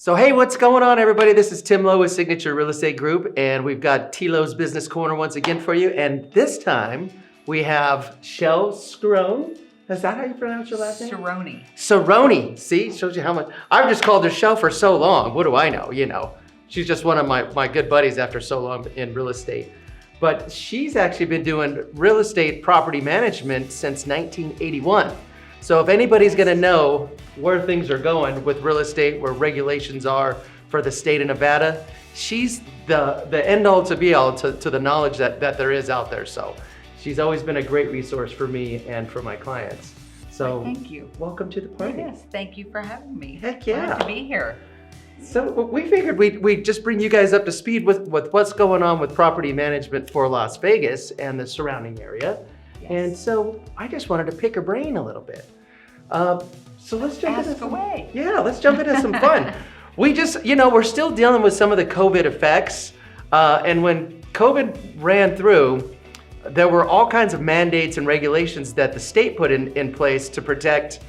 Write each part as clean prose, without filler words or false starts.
So hey, what's going on, everybody? This is Tim Lowe with Signature Real Estate Group, and we've got T. Lowe's Business Corner once again for you. And this time we have Shell Scirone. Is that how you pronounce your last name? Scirone. Scirone. See, shows you how much. I've just called her Shell for so long. What do I know? You know, she's just one of my good buddies after so long in real estate. But she's actually been doing real estate property management since 1981. So if anybody's gonna know where things are going with real estate, where regulations are for the state of Nevada, she's the end all to be all to the knowledge that there is out there. So she's always been a great resource for me and for my clients. So thank you. Welcome to the party. Yes, thank you for having me. Heck yeah. Glad to be here. So we figured we'd just bring you guys up to speed with what's going on with property management for Las Vegas and the surrounding area. Yes. And so I just wanted to pick her brain a little bit. So let's jump into some, away. Yeah, let's jump into some fun. We just, we're still dealing with some of the COVID effects. And when COVID ran through, there were all kinds of mandates and regulations that the state put in place to protect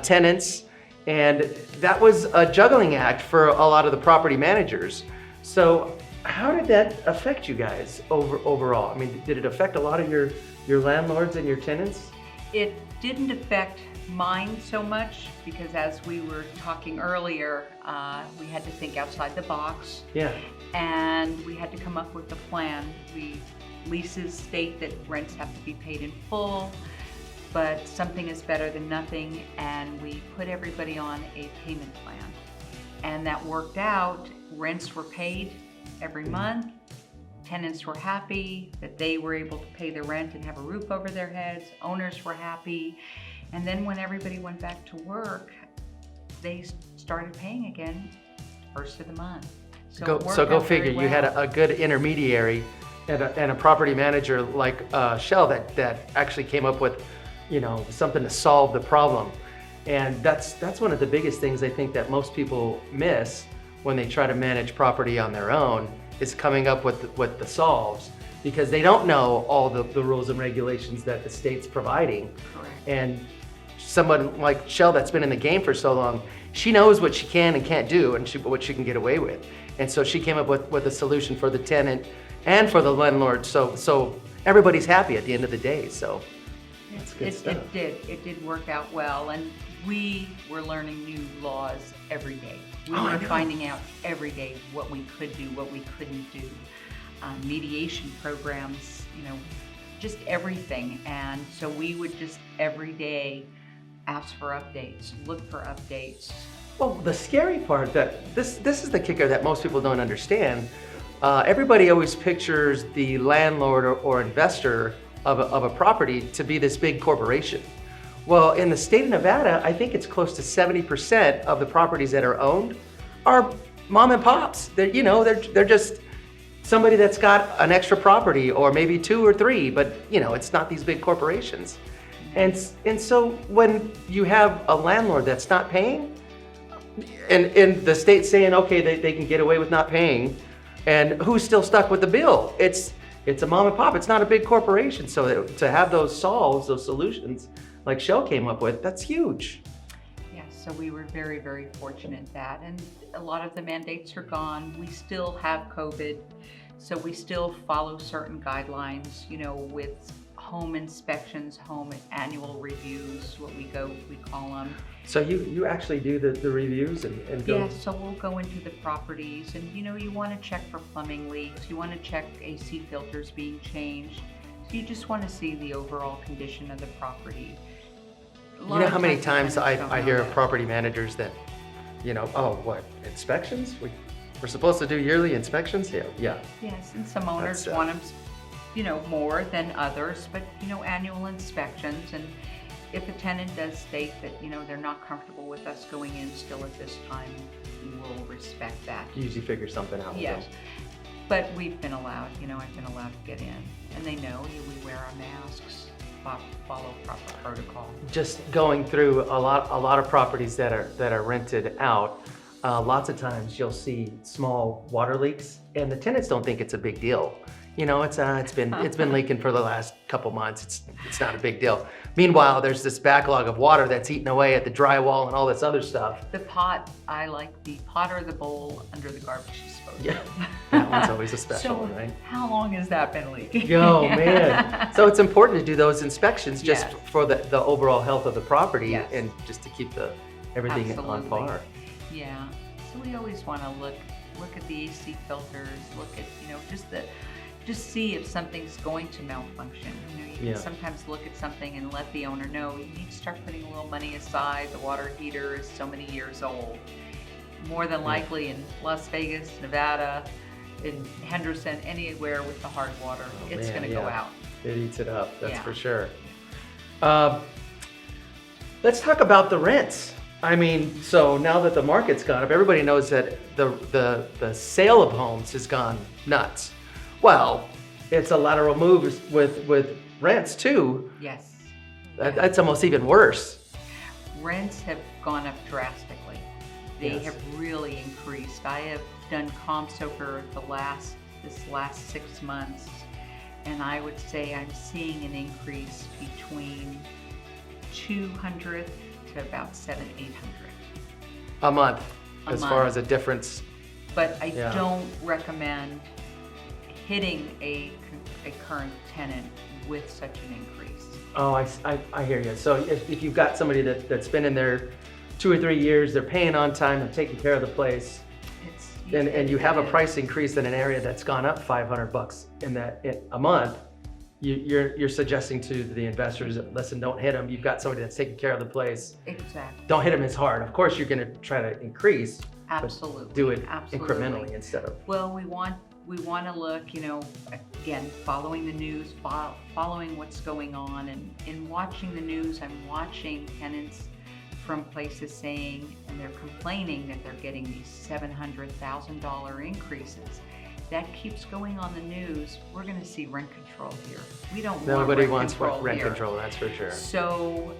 tenants. And that was a juggling act for a lot of the property managers. So how did that affect you guys overall? I mean, did it affect a lot of your landlords and your tenants? It didn't affect mine so much because, as we were talking earlier, we had to think outside the box. Yeah. And we had to come up with a plan. Leases state that rents have to be paid in full, but something is better than nothing, and we put everybody on a payment plan. And that worked out. Rents were paid every month. Tenants were happy that they were able to pay their rent and have a roof over their heads. Owners were happy. And then when everybody went back to work, they started paying again first of the month. So go figure. Well. You had a good intermediary and a property manager like Shell that actually came up with something to solve the problem. And that's one of the biggest things I think that most people miss when they try to manage property on their own, is coming up with the solves, because they don't know all the rules and regulations that the state's providing. Correct. And someone like Shell that's been in the game for so long, she knows what she can and can't do and what she can get away with. And so she came up with a solution for the tenant and for the landlord. So everybody's happy at the end of the day. So that's good stuff. It did work out well, and we were learning new laws every day. We were finding out every day what we could do, what we couldn't do. Mediation programs, just everything. And so we would just every day ask for updates, look for updates. Well, the scary part, that this is the kicker that most people don't understand. Everybody always pictures the landlord or investor of a property to be this big corporation. Well, in the state of Nevada, I think it's close to 70% of the properties that are owned are mom and pops. They're just somebody that's got an extra property, or maybe 2 or 3, but it's not these big corporations. And so when you have a landlord that's not paying, and the state saying, okay, they can get away with not paying, and who's still stuck with the bill? It's a mom and pop. It's not a big corporation. So to have those solutions like Shell came up with, that's huge. Yes, so we were very, very fortunate that, and a lot of the mandates are gone. We still have COVID, so we still follow certain guidelines, with home inspections, home annual reviews, we call them. So you actually do the reviews and go? Yeah, so we'll go into the properties, and you want to check for plumbing leaks, you want to check AC filters being changed. So you just want to see the overall condition of the property. You know how many times I hear of property managers that, oh, what, inspections? We're supposed to do yearly inspections? Yeah. Yes, and some owners want them, more than others, but, annual inspections. And if a tenant does state that, they're not comfortable with us going in still at this time, we'll respect that. You usually figure something out. Yes, but we've been allowed, I've been allowed to get in, and they know we wear our masks, follow proper protocol. Just going through a lot of properties that are rented out, lots of times you'll see small water leaks, and the tenants don't think it's a big deal. You know, it's been leaking for the last couple months. It's not a big deal. Meanwhile, there's this backlog of water that's eating away at the drywall and all this other stuff. The pot, I like the pot or the bowl under the garbage disposal. Yeah, that one's always a special So one, right? how long has that been leaking? Oh man! So it's important to do those inspections just Yes. for the overall health of the property Yes. and just to keep everything on Absolutely. par. Yeah, so we always want to look at the AC filters, look at, just see if something's going to malfunction. You Yeah. can sometimes look at something and let the owner know, you need to start putting a little money aside. The water heater is so many years old. More than likely in Las Vegas, Nevada, in Henderson, anywhere with the hard water, it's man, going to go yeah. out. It eats it up, that's Yeah. for sure. Let's talk about the rents. I mean, so now that the market's gone up, everybody knows that the sale of homes has gone nuts. Well, it's a lateral moves with rents too. Yes. That's almost even worse. Rents have gone up drastically. They Yes. have really increased. I have done comps over this last 6 months, and I would say I'm seeing an increase between 200 to about 700-800. A month, A as far month. as a difference. But I Yeah. don't recommend hitting a current tenant with such an increase. Oh, I hear you. So if you've got somebody that's been in there 2 or 3 years, they're paying on time, they're taking care of the place, and you have a price increase in an area that's gone up $500 in a month, you're suggesting to the investors, listen, don't hit them. You've got somebody that's taking care of the place. Exactly. Don't hit them as hard. Of course, you're going to try to increase, Absolutely. but do it Absolutely. incrementally instead of. Well, we want to look, again, following the news, following what's going on, and in watching the news, I'm watching tenants from places saying, and they're complaining that they're getting these $700,000 increases. That keeps going on the news. We're going to see rent control here. We don't want Nobody rent wants control rent here. control, that's for sure. So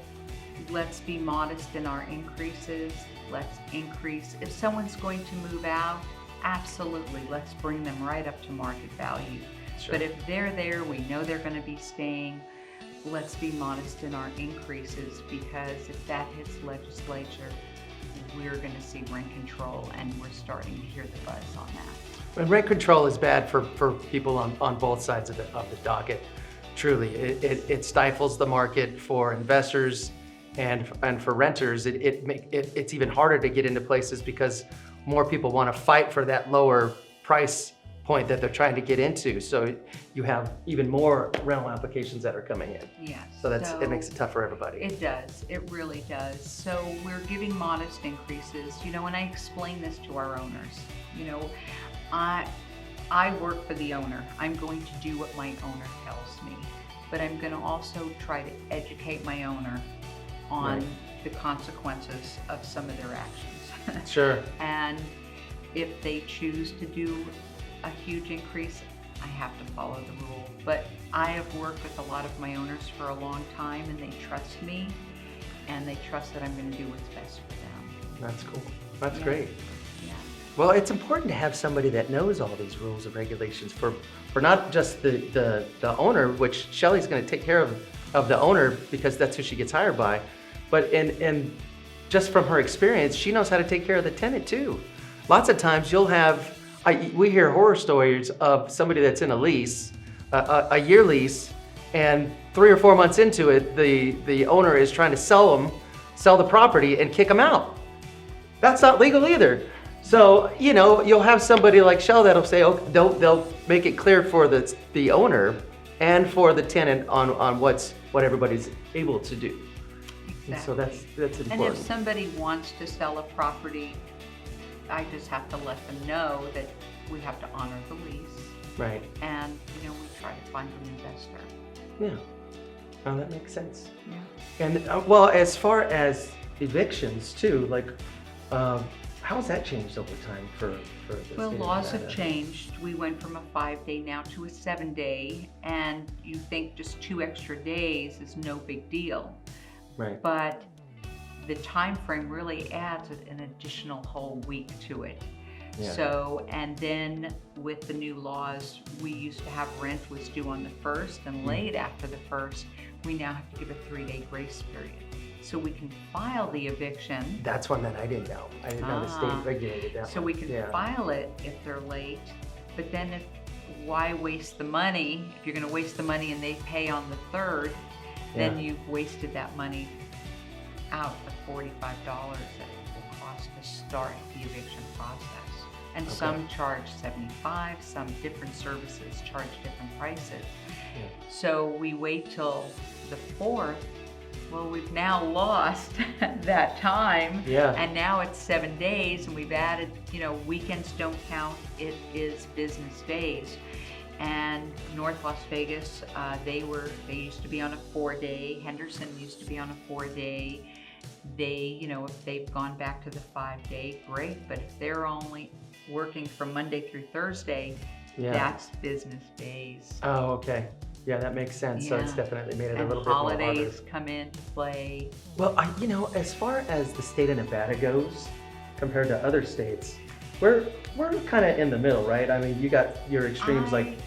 let's be modest in our increases. Let's increase. If someone's going to move out, absolutely, let's bring them right up to market value. Sure. But if they're there, we know they're going to be staying. Let's be modest in our increases, because if that hits legislature, we're going to see rent control, and we're starting to hear the buzz on that. And rent control is bad for people on both sides of the docket. Truly, it stifles the market for investors and for renters. It's even harder to get into places because more people want to fight for that lower price point that they're trying to get into. So you have even more rental applications that are coming in. Yes. So it makes it tough for everybody. It does. It really does. So we're giving modest increases, and I explain this to our owners. I work for the owner. I'm going to do what my owner tells me, but I'm going to also try to educate my owner on Right. the consequences of some of their actions. Sure. And if they choose to do a huge increase, I have to follow the rule. But I have worked with a lot of my owners for a long time, and they trust me, and they trust that I'm going to do what's best for them. That's cool. That's Yeah. great. Yeah. Well, it's important to have somebody that knows all these rules and regulations for not just the owner, which Shelly's going to take care of the owner because that's who she gets hired by, but and just from her experience, she knows how to take care of the tenant too. Lots of times you'll have, we hear horror stories of somebody that's in a lease, a year lease, and 3 or 4 months into it, the owner is trying to sell the property and kick them out. That's not legal either. So, you'll have somebody like Shell that'll say, oh, they'll make it clear for the owner and for the tenant on what everybody's able to do. And so that's important. And if somebody wants to sell a property, I just have to let them know that we have to honor the lease. Right. And, we try to find an investor. Yeah. Oh, that makes sense. Yeah. And well, as far as evictions too, like, how has that changed over time for the Well, state of laws have Nevada? changed. We went from a 5-day now to a 7-day, and you think just 2 extra days is no big deal. Right. But the time frame really adds an additional whole week to it. Yeah. So, and then with the new laws, we used to have rent was due on the 1st and late after the 1st. We now have to give a 3-day grace period. So we can file the eviction. That's one that I didn't know. I didn't know the state regulated that So one. we can file it if they're late, but then why waste the money? If you're gonna waste the money and they pay on the 3rd, then you've wasted that money out the $45 that it will cost to start the eviction process. And some charge $75, some different services charge different prices. So we wait till the 4th. Well, we've now lost that time, and now it's 7 days, and we've added, weekends don't count. It is business days. And North Las Vegas, they used to be on a 4-day. Henderson used to be on a 4-day. They, if they've gone back to the 5-day, great. But if they're only working from Monday through Thursday, that's business days. Oh, okay. Yeah, that makes sense. So it's definitely made it a little bit more harder. Holidays come into play. Well, as far as the state of Nevada goes, compared to other states, we're kind of in the middle, right? I mean, you got your extremes. Like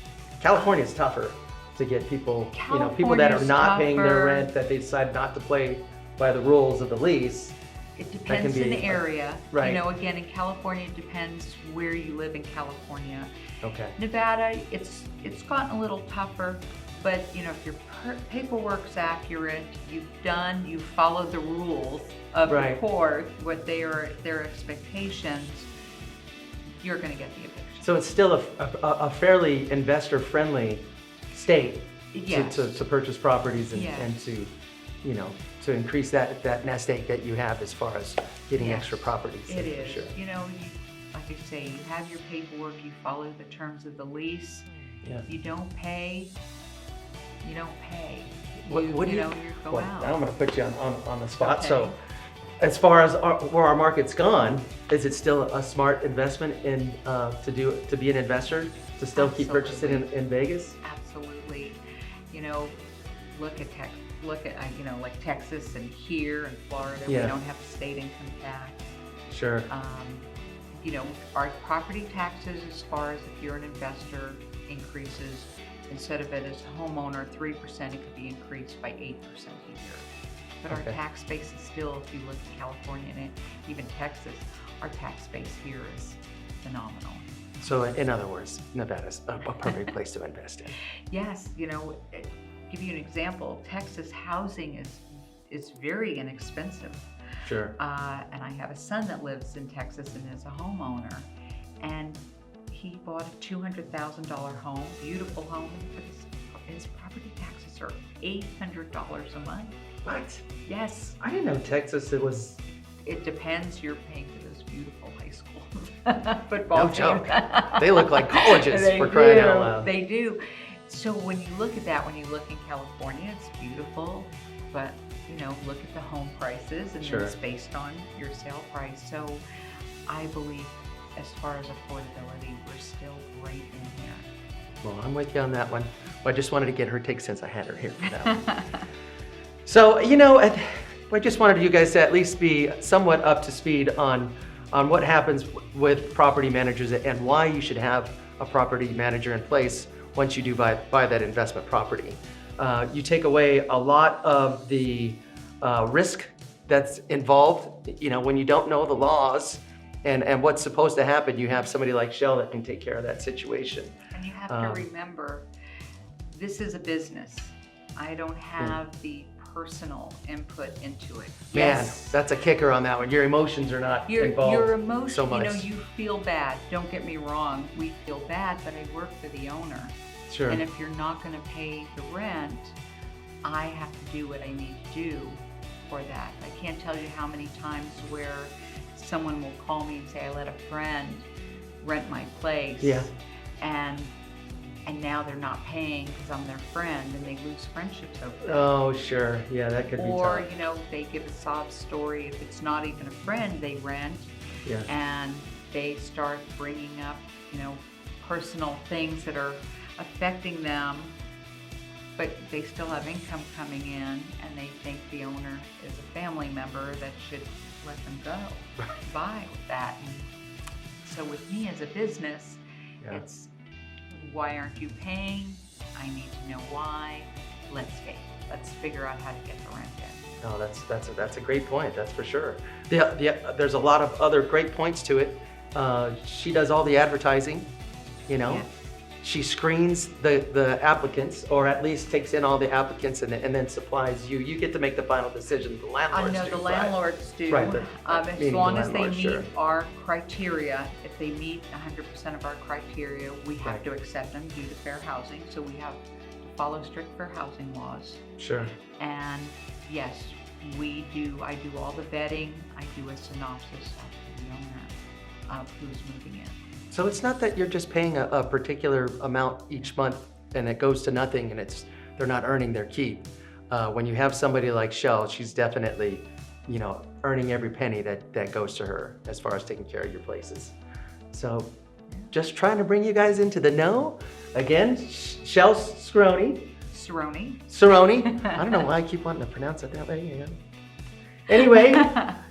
California's tougher to get people, people that are not paying their rent, that they decide not to play by the rules of the lease. It depends in the area. Right. Again, in California, it depends where you live in California. Okay. Nevada, it's gotten a little tougher, but if your paperwork's accurate, you've followed the rules of the court, what their expectations, you're going to get the eviction. So it's still a fairly investor-friendly state to purchase properties and to, to increase that nest egg that you have as far as getting extra properties. It is. Sure. Like I say, you have your paperwork, you follow the terms of the lease. Yeah. You don't pay. You don't pay. What do you go out. Now I'm going to put you on the spot. Okay. So, as far as where our market's gone, is it still a smart investment to be an investor to still keep purchasing in Vegas? Absolutely. Look at like Texas and here in Florida, we don't have state income tax. Sure. Our property taxes, as far as if you're an investor, increases. Instead of it as a homeowner 3%, it could be increased by 8% a year. But our tax base is still, if you look at California and even Texas, our tax base here is phenomenal. So in other words, Nevada's a perfect place to invest in. Yes, give you an example, Texas housing is very inexpensive. Sure. And I have a son that lives in Texas and is a homeowner, and he bought a $200,000 home, beautiful home, but his property taxes are $800 a month. What? Yes. I didn't know Texas, It depends, you're paying for those beautiful high schools. Football No joke. They look like colleges for crying out loud. They do. So when you look at that, when you look in California, it's beautiful, but look at the home prices, and then it's based on your sale price. So I believe as far as affordability, we're still right in here. Well, I'm with you on that one. Well, I just wanted to get her take since I had her here for that. So, I just wanted you guys to at least be somewhat up to speed on what happens with property managers and why you should have a property manager in place once you do buy that investment property. You take away a lot of the risk that's involved. When you don't know the laws and what's supposed to happen, you have somebody like Shell that can take care of that situation. And you have to remember, this is a business. I don't have the personal input into it. Man, that's a kicker on that one. Your emotions are not involved your emotion, so much. You feel bad. Don't get me wrong. We feel bad, but I work for the owner. Sure. And if you're not going to pay the rent, I have to do what I need to do for that. I can't tell you how many times where someone will call me and say, I let a friend rent my place. Yeah. And now they're not paying because I'm their friend, and they lose friendships over that. Oh, sure. Yeah, that could be tough. Or, they give a sob story. If it's not even a friend, they rent. Yeah. And they start bringing up, personal things that are affecting them, but they still have income coming in, and they think the owner is a family member that should let them go. Bye with that. So with me as a business, Yeah. it's why aren't you paying? I need to know why. Let's figure out how to get the rent in. No, that's a great point. That's for sure. There's a lot of other great points to it. She does all the advertising, you know. Yeah. She screens the applicants, or at least takes in all the applicants and then supplies you. You get to make the final decision. The landlords I know do, the right? landlords do. Right, As meaning long the as they landlord, meet sure. our criteria, if they meet 100% of our criteria, we have Right. to accept them due to fair housing. So we have to follow strict fair housing laws. Sure. And yes, I do all the vetting. I do a synopsis of the owner of who's moving in. So it's not that you're just paying a particular amount each month and it goes to nothing and they're not earning their keep. When you have somebody like Shell, she's definitely, you know, earning every penny that goes to her as far as taking care of your places. So just trying to bring you guys into the know. Again, Shell Scirone. Scirone. I don't know why I keep wanting to pronounce it that way. You know? Anyway,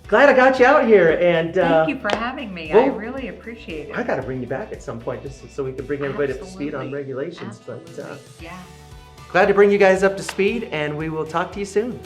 glad I got you out here, and Thank you for having me. I really appreciate it. I got to bring you back at some point just so we can bring everybody up to speed on Absolutely. regulations. Absolutely. But Yeah. glad to bring you guys up to speed, and we will talk to you soon.